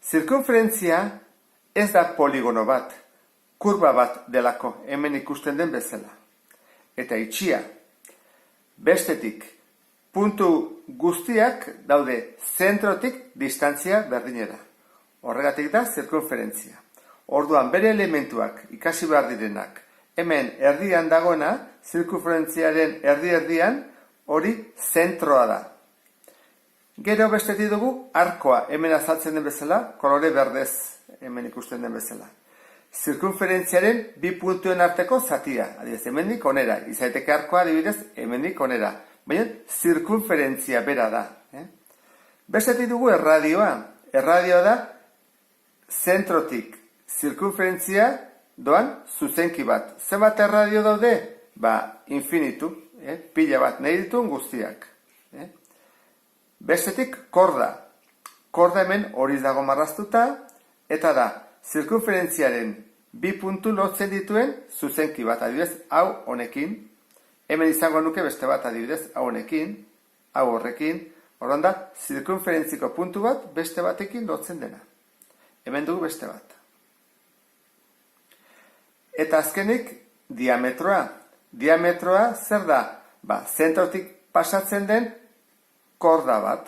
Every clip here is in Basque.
Zirkunferentzia ez da poligono bat, kurba bat delako hemen ikusten den bezala. Eta itxia, bestetik, puntu guztiak daude zentrotik distantzia berdinera. Horregatik da zirkunferentzia. Orduan bere elementuak ikasi behar direnak, hemen erdian dagoena, zirkunferentziaren erdi-erdian, hori zentroa da. Gero bestetik dugu arkoa, hemen azaltzen den bezala, kolore berdez hemen ikusten den bezala. Zirkunferentziaren bi puntuen arteko zatia, adibidez, hemendik onera, izaiteke arkoa adibidez, hemendik onera, baina zirkunferentzia bera da. Bestetik dugu erradioa. Erradioa da zentrotik zirkunferentzia doan zuzenki bat. Zenbat erradio daude? Infinitu, pila bat nahi dituen guztiak. Bestetik korda. Korda hemen horiz dago marraztuta, eta da zirkunferentziaren bi puntu lotzen dituen zuzenki bat, adibidez, hau honekin, hemen izango nuke beste bat adibidez, hau honekin, hau horrekin, orduan da, zirkunferentziko puntu bat beste batekin lotzen dena. Hemen dugu beste bat. Eta azkenik, diametroa. Diametroa zer da? Zentrotik pasatzen den korda bat.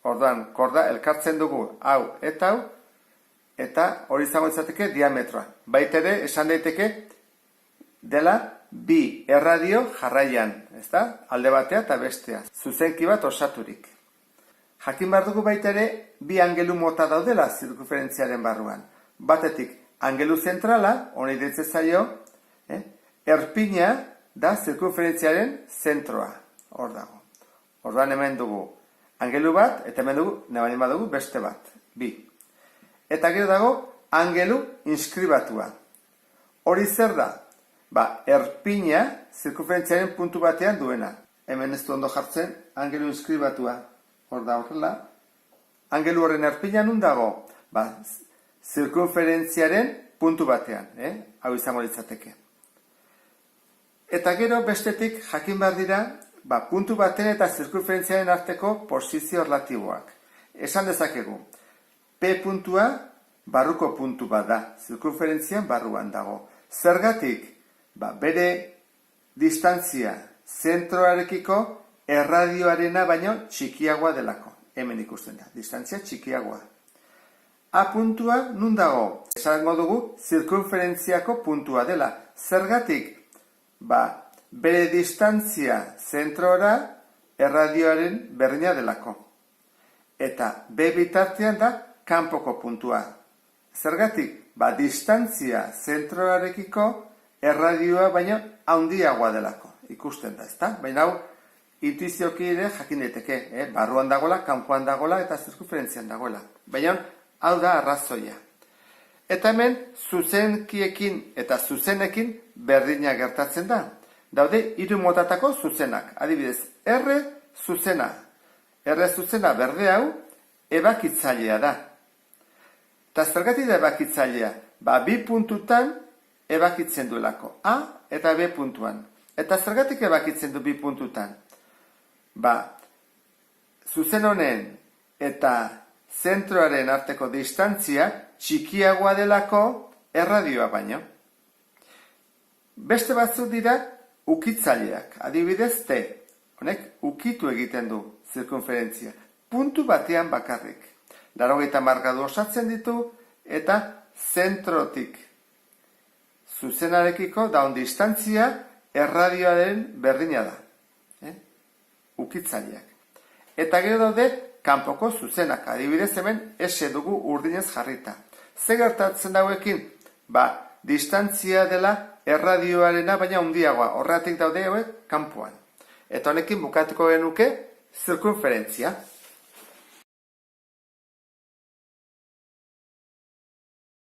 Orduan, korda elkartzen dugu hau, eta hori izango izateke diametroa. Baitere, esan daiteke, dela bi erradio jarraian, ezta? Alde batea eta bestea. Zuzenki bat osaturik. Jakin behar dugu baitere, bi angelu mota daudela zirkunferentziaren barruan. Batetik, angelu zentrala, honi ditzen zaio, erpina da zirkunferentziaren zentroa. Hor dago. Orduan hemen dugu angelu bat, eta hemen dugu, nabalin badugu, beste bat. Bi. Eta gero dago, angelu inskribatua. Hori zer da? Erpina zirkunferentziaren puntu batean duena. Hemen ez du ondo jartzen, angelu inskribatua. Hor da horrela. Angelu horren erpina nun dago? Zirkunferentziaren puntu batean. Hau izango litzateke. Eta gero bestetik jakin behar dira, puntu baten eta zirkunferentziaren arteko posizio relatiboak. Esan dezakegu, P puntua barruko puntu bat da, zirkunferentzian barruan dago. Zergatik, bere distantzia zentroarekiko erradioarena baino txikiagoa delako. Hemen ikusten da, distantzia txikiagoa. A puntua nun dago? Esango dugu zirkunferentziako puntua dela. Zergatik, bere distantzia zentroara erradioaren berdina delako. Eta B bitartean da kanpoko puntua. Zergatik, distantzia zentroarekiko erradioa baino handiagoa delako. Ikusten da, ezta? Baina hau, intuizioki ere jakin daiteke, barruan dagoela, kanpoan dagoela eta zirkunferentzian dagoela. Baina hau da arrazoia. Eta hemen zuzenkiekin eta zuzenekin berdina gertatzen da. Daude hiru motatako zuzenak. Adibidez, R zuzena. R zuzena berde hau ebakitzailea da. Eta zergatik da ebakitzailea? Bi puntutan ebakitzen duelako. A eta B puntuan. Eta zergatik ebakitzen du bi puntutan? Zuzen honen eta zentroaren arteko distantzia txikiagoa delako erradioa baino. Beste batzuk dira ukitzaileak, adibidez T. Honek ukitu egiten du zirkunferentzia. Puntu batean bakarrik. 80 gradu osatzen ditu eta zentrotik zuzenarekiko daun distantzia erradioaren berdina da. Ukitzaileak. Eta gero daude kanpoko zuzenak. Adibidez hemen S dugu urdinez jarrita. Ze gertatzen dauekin? Distantzia dela erradioarena baina handiagoa. Horregatik daude hauek kanpoan. Eta honekin bukatuko genuke zirkunferentzia.